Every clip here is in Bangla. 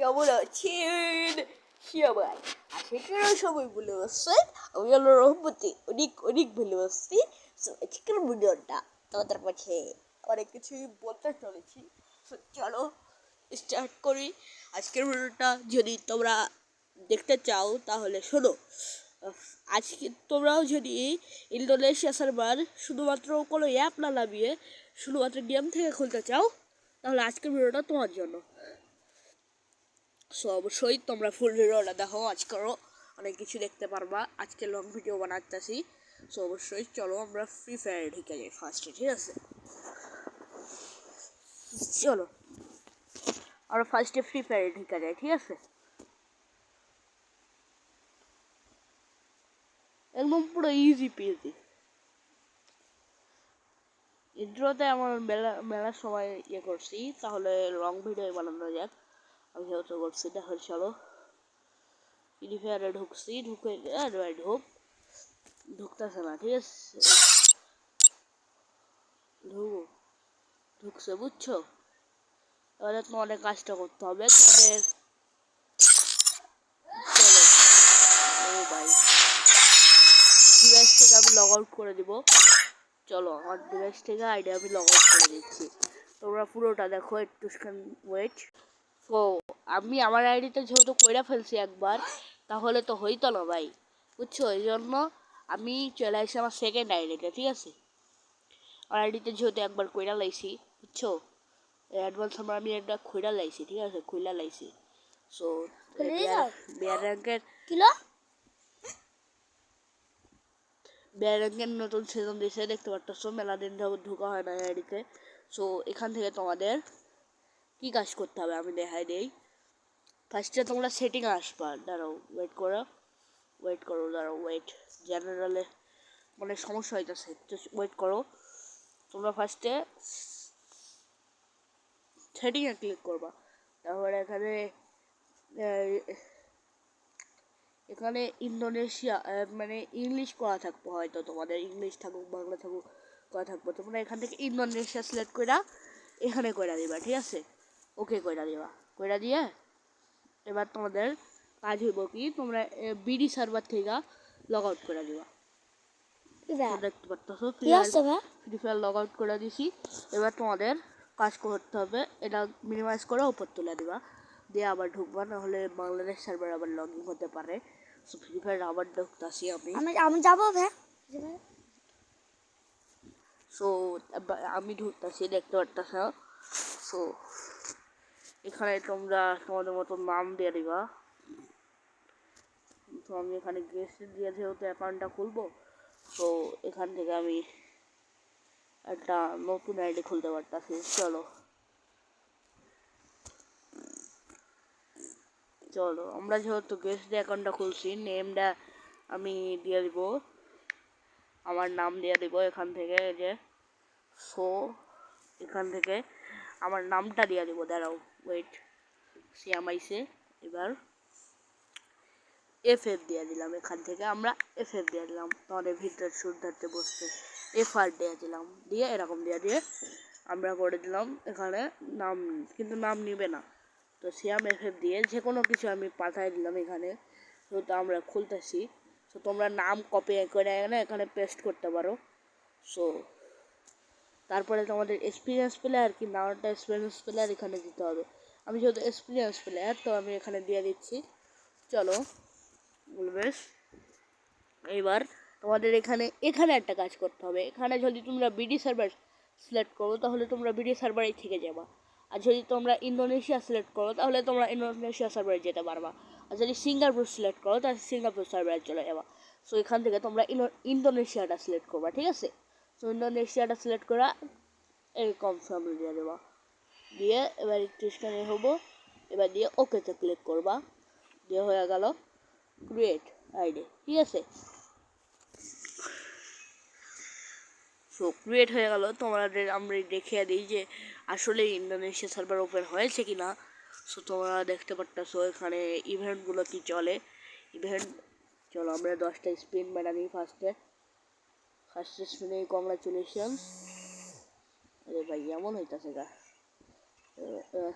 কেমন আছেন সবাই? আশা করি সবাই ভালো আছেন। আমি আল্লাহর রহমতে অনেক অনেক ভালো আছি। আজকের ভিডিওটা তোমাদের কাছে অনেক কিছুই বলতে চলেছি। চলো স্টার্ট করি আজকের ভিডিওটা। যদি তোমরা দেখতে চাও তাহলে শোনো। আজকে তোমরাও যদি ইন্দোনেশিয়া সার্ভার শুধুমাত্র কোনো অ্যাপ না নামিয়ে শুধুমাত্র গেম থেকে খুলতে চাও তাহলে আজকের ভিডিওটা তোমার জন্য। সো অবশ্যই তোমরা ফুল ভিডিওটা দেখো, আজকেরও অনেক কিছু দেখতে পারবা। আজকে লং ভিডিও বানাতেছি। সো অবশ্যই চলো আমরা ফ্রি ফায়ারে ঢুকে যাই ফার্স্টে, ঠিক আছে? চলো আমরা ফার্স্টে ফ্রি ফায়ারে ঢুকে যাই, ঠিক আছে? একদম পুরো ইজি পিজি। ইন্ট্রোতে আমার মেলার সময় করছি, তাহলে লং ভিডিও বানানো যাক। আমি যেহেতু করছি দেখো, চলো ফ্রি ফায়ারে ঢুকছি। ঢুকতেছে না, ঠিক আছে? ঢুকছে, বুঝছো? এবারে তোমাদের কাজটা করতে হবে তোমাদের। চলো ও ভাই, ডিভাইস থেকে আমি লগ আউট করে দিব। চলো আমার ডিভাইস থেকে আইডি আমি লগ আউট করে দিচ্ছি। তোমরা পুরোটা দেখো, একটু ওয়েট। তো আমি আমার আইডিতে যেহেতু কইরা ফেলছি একবার, তাহলে তো হইতো না ভাই, বুঝছো? এই জন্য আমি চলে আসি আমার সেকেন্ড আইডিতে, ঠিক আছে? আমার আইডিতে যেহেতু একবার কইরা লাইছি, বুঝছো? অ্যাডভান্স আমি একটা খুইলা লাইছি, ঠিক আছে? খুইলা লাইছি। সো বিয়ার র্যাঙ্কের নতুন সিজন দিয়েছে, দেখতে পারতেছো। মেলা দিন যাবত ঢোকা হয় না আইডিতে। সো এখান থেকে তোমাদের কি কাজ করতে হবে আমি দেখাই দেই। ফার্স্টে তোমরা সেটিং আসবা, দাঁড়াও ওয়েট করো দাঁড়াও ওয়েট। জেনারেলে মানে সমস্যা হইতেছে, ওয়েট করো। তোমরা ফার্স্টে সেটিংয়ে ক্লিক করবা। তারপরে এখানে ইন্দোনেশিয়া মানে ইংলিশ করা থাকবো, হয়তো তোমাদের ইংলিশ থাকুক বাংলা থাকুক করা থাকবো। তোমরা এখান থেকে ইন্দোনেশিয়া সিলেক্ট করে এখানে কইরা দিবা, ঠিক আছে? ওকে কইরা দিবা। কইরা দিয়ে এবার তোমাদের কাজ হইব কি, তোমরা বিডি সার্ভার থেকে লগ আউট করে দিবা। দেখতে পারতেছো ফ্রি ফায়ার লগ আউট করে দিছি। এবার তোমাদের কাজ করতে হবে, এটা মিনিমাইজ করে উপর তুলে দিবা, দিয়ে আবার ঢুকবা, নাহলে বাংলাদেশ সার্ভার আবার লগ ইন হতে পারে। সো ফ্রি ফায়ার আবার ঢুকতেছি আমি যাবো ভাই। সো আমি ঢুকতেছি, দেখতে পারতেছ। সো এখানে তোমরা তোমাদের মতো নাম দিয়ে দিবা। তো আমি এখানে গেস্ট দিয়ে যেহেতু অ্যাকাউন্টটা খুলবো, তো এখান থেকে আমি একটা নতুন আইডি খুলতে পারতেছি। চলো আমরা যেহেতু গেস্ট দিয়ে অ্যাকাউন্টটা খুলছি, নেমটা আমি দিয়ে দিব, আমার নাম দিয়ে দিব এখান থেকে। যে সো এখান থেকে আমার নামটা দিয়ে দিব, দাঁড়াও ওয়েট। সিয়ামাইসে এবার FF দিয়ে দিলাম, এখান থেকে আমরা FF দিয়ে দিলাম। তোমাদের ভিতরে শুদ্ধার্থে বসতে FR দিয়ে দিলাম, দিয়ে এরকম দিয়ে আমরা করে দিলাম এখানে নাম, কিন্তু নাম নিবে না। তো সিয়াম FF দিয়ে যে কোনো কিছু আমি পাঠাই দিলাম এখানে। তো আমরা খুলতেছি। তো তোমরা নাম কপি করে এখানে পেস্ট করতে পারো। সো তারপরে তোমাদের এক্সপিরিয়েন্স প্লেয়ার কি নামটা এক্সপিরিয়েন্স প্লেয়ার এখানে দিতে হবে। আমি যেহেতু এক্সপিরিয়েন্স প্লেয়ার, তো আমি এখানে দিয়ে দিচ্ছি। চলো বেশ, এইবার তোমাদের এখানে একটা কাজ করতে হবে। এখানে যদি তোমরা বিডি সার্ভার সিলেক্ট করো তাহলে তোমরা বিডি সার্ভারেই থেকে যাবা। আর যদি তোমরা ইন্দোনেশিয়া সিলেক্ট করো তাহলে তোমরা ইন্দোনেশিয়া সার্ভারে যেতে পারবা। আর যদি সিঙ্গাপুর সিলেক্ট করো তাহলে সিঙ্গাপুর সার্ভারে চলে যাবা। সো এখান থেকে তোমরা ইন্দোনেশিয়াটা সিলেক্ট করবা, ঠিক আছে? সো ইন্দোনেশিয়াটা সিলেক্ট করা এরকম সামনে দিয়ে দেবা, দিয়ে এবার একটু স্ক্যানে হবো। এবার দিয়ে ওকেতে ক্লিক করবা, দিয়ে হয়ে গেল ক্রিয়েট আইডি, ঠিক আছে? সো ক্রিয়েট হয়ে গেল। তোমাদের আমরা দেখিয়ে দিই যে আসলে ইন্দোনেশিয়া সার্ভার ওপেন হয়েছে কি না। সো তোমরা দেখতে পারতেছো এখানে ইভেন্টগুলো কি চলে। ইভেন্ট চলো আমরা 10টা স্পিন মেরা নিই। ফার্স্ট স্পিনে কংগ্রাচুলেশন। আরে ভাই এমন হইতেছে গা।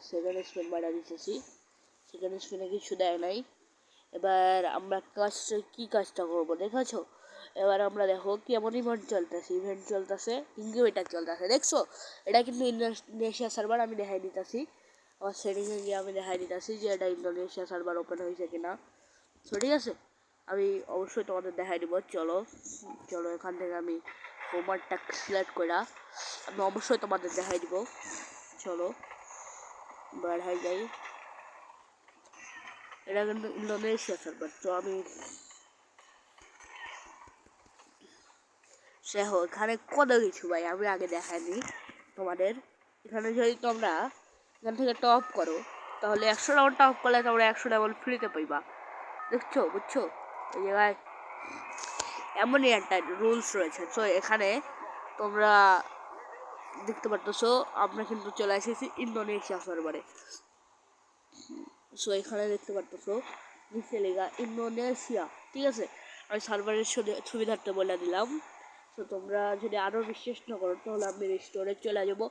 সেকেন্ড স্পিন মেরা দিতেছি। সেকেন্ড স্পিনে কিছু দেয় নাই। এবার আমরা কাজটা করবো দেখেছো? এবার আমরা দেখো কেমন ইভেন্ট চলতেছে ইনকিউবেটার চলতেছে দেখছো? এটা কিন্তু ইন্দোনেশিয়া সার্ভার। আমি দেখাই দিতেছি আমার সেটিংয়ে গিয়ে আমি দেখাই দিতেছি যে এটা ইন্দোনেশিয়া সার্ভার ওপেন হয়েছে কিনা। তো ঠিক আছে, আমি অবশ্যই তোমাদের দেখাই দিব। চলো চলো এখান থেকে আমি হোমওয়ার্কটা সিলেক্ট করে আমি অবশ্যই তোমাদের দেখাই দিব। চলো বাড়াই যাই। এটা কিন্তু ইন্দোনেশিয়া সার্ভার। তো আমি দেখো এখানে কত কিছু ভাই আমি আগে দেখাইনি তোমাদের। এখানে যদি তোমরা এখান থেকে টপ করো তাহলে 100 রাউন্ড টপ করলে তোমরা 100 ডায়মন্ড ফ্রিতে পাইবা। দেখছো বুঝছো? এই জায়গায় এমনই একটা রুলস রয়েছে। তো এখানে তোমরা দেখতে পারতেছো আমরা কিন্তু চলে এসেছি ইন্দোনেশিয়া সার্ভারে। সো এখানে দেখতে পারতেছো নিচে লেখা ইন্দোনেশিয়া, ঠিক আছে? আমি সার্ভারের সুবিধার্থে বলে দিলাম। তো তোমরা যদি আরও বিশ্বাস না করো তাহলে আমি স্টোরে চলে যাবো।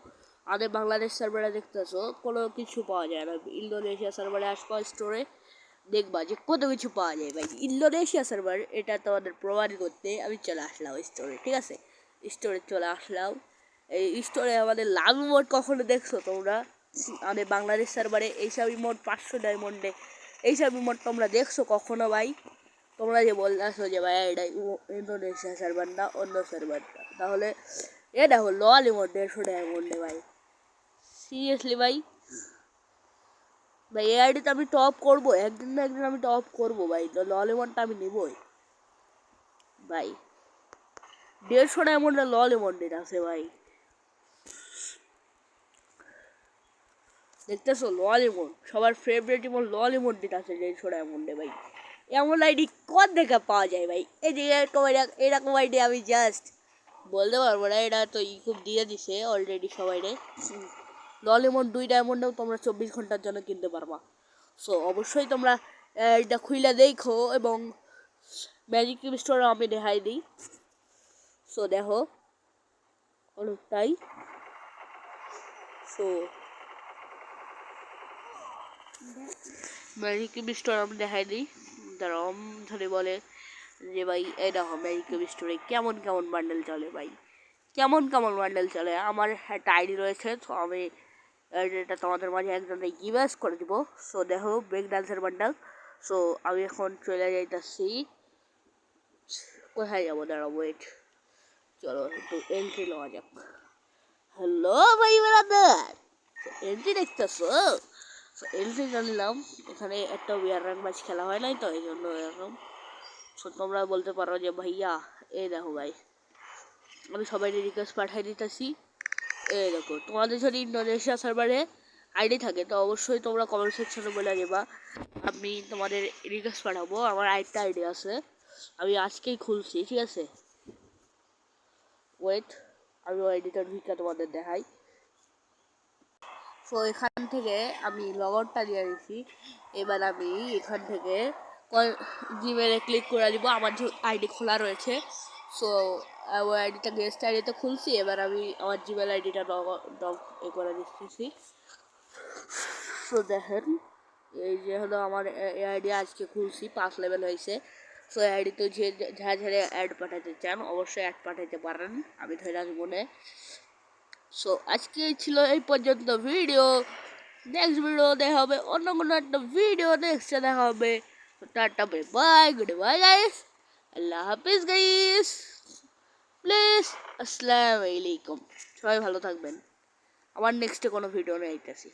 আমাদের বাংলাদেশ সার্ভারে দেখতেছো কোনো কিছু পাওয়া যায় না। ইন্দোনেশিয়া সার্ভারে আসবা স্টোরে দেখবা যে কত কিছু পাওয়া যায় ভাই। ইন্দোনেশিয়া সার্ভার এটা তোমাদের প্রমাণ করতে আমি চলে আসলাম স্টোরে, ঠিক আছে? স্টোরে চলে আসলাম। এই স্টোরে আমাদের লাভ মোড কখনো দেখছো তোমরা? আমাদের বাংলাদেশ সার্ভারে এইসব ইমোট 500 ডায়মন্ডে এইসব ইমোট তোমরা দেখছো কখনো ভাই? তোমরা যে বলতেছো যে ভাই এটা ইন্দোনেশিয়া সার্ভার না অন্য সার্ভারটা, তাহলে এ দেখো লল ইমোট 150 ডায়মন্ডে ভাই। সিরিয়াসলি ভাই, ভাই এই আইডিতে আমি টপ করবো একদিন না একদিন, আমি টপ করবো ভাই। লল ইমোটটা আমি নিবই ভাই। 150 ডায়মন্ডে লল ইমোট আছে ভাই, দেখতেছো? লল ইমোট সবার ফেভারিট ইমোট লল ইমোট আছে 150 ডায়মন্ডে ভাই। এমন আইডি কত দেখা পাওয়া যায় ভাই? এই যে এরকম আইডি আমি জাস্ট বলতে পারবো না। এটা তো খুব দিয়ে দিছে অলরেডি সবাই রে। লল ইমোট 2 ডায়মন্ডেও তোমরা 24 ঘন্টার জন্য কিনতে পারবা। সো অবশ্যই তোমরা এটা খুইলা দেখো এবং ম্যাজিক স্টোরে আমি দেখাই দিই। সো দেখো অনেকটাই। সো ম্যাজিক স্টোর আমি দেখাই দিই। দাঁড়াম ধরে বলে যে ভাই এই দেখো ম্যাজিক স্টোরে কেমন কেমন বান্ডেল চলে ভাই, কেমন কেমন বান্ডেল চলে। আমার একটা আইডি রয়েছে, তো আমি এটা তোমাদের মাঝে একজনকে গিভস করে দিব। সো দেখো ব্রেক ডান্সের বান্ডেল। সো আমি এখন চলে যাইতেছি। কোথায় যাবো? দাঁড়াবো ওয়েট, চলো একটু এন্ট্রি নেওয়া যাক। হ্যালো ভাই ব্রাদার, এন্ট্রি দেখতেছো? এন্ট্রি জানলাম। এখানে একটা বিয়ার র্যাঙ্ক ম্যাচ খেলা হয় নাই তো এই জন্য এরকম। সো তোমরা বলতে পারো যে ভাইয়া এই দেখো ভাই আমি সবাইকে রিকোয়েস্ট পাঠাই দিতেছি। এই দেখো তোমাদের যদি ইন্দোনেশিয়া সার্ভারে আইডি থাকে তো অবশ্যই তোমরা কমেন্ট সেকশনে বলে দেবা, আমি তোমাদের রিকোয়েস্ট পাঠাবো। আমার আরেকটা আইডি আছে, আমি আজকেই খুলছি, ঠিক আছে? ওয়েট, আমি ওই আইডিটার ভিডিওটা তোমাদের দেখাই। সো এখান থেকে আমি লগ আউটটা দিয়ে দিচ্ছি। এবার আমি এখান থেকে জিমেলে ক্লিক করে দিব। আমার যে আইডি খোলা রয়েছে, সো ওই আইডিটা গেস্ট আইডিতে খুলছি। এবার আমি আমার জিমেল আইডিটা লগ করে দিচ্ছি। সো দেখেন এই যে হলো আমার এই আইডি আজকে খুলছি, 5 লেভেল হয়েছে। সো এই আইডিতে যে ঝাড়ে অ্যাড পাঠাতে চান অবশ্যই অ্যাড পাঠাতে পারেন, আমি ধরে রাখবো না। সো আজকে ছিল এই পর্যন্ত ভিডিও। নেক্সট ভিডিও দেখা হবে অন্য কোনো একটা ভিডিও, নেক্সটে দেখা হবে। Tata bye bye, good bye guys, Allah Hafiz guys, please আসসালামু আলাইকুম। সবাই ভালো থাকবেন। আমার নেক্সটে কোনো ভিডিও নিয়ে আইতেছি।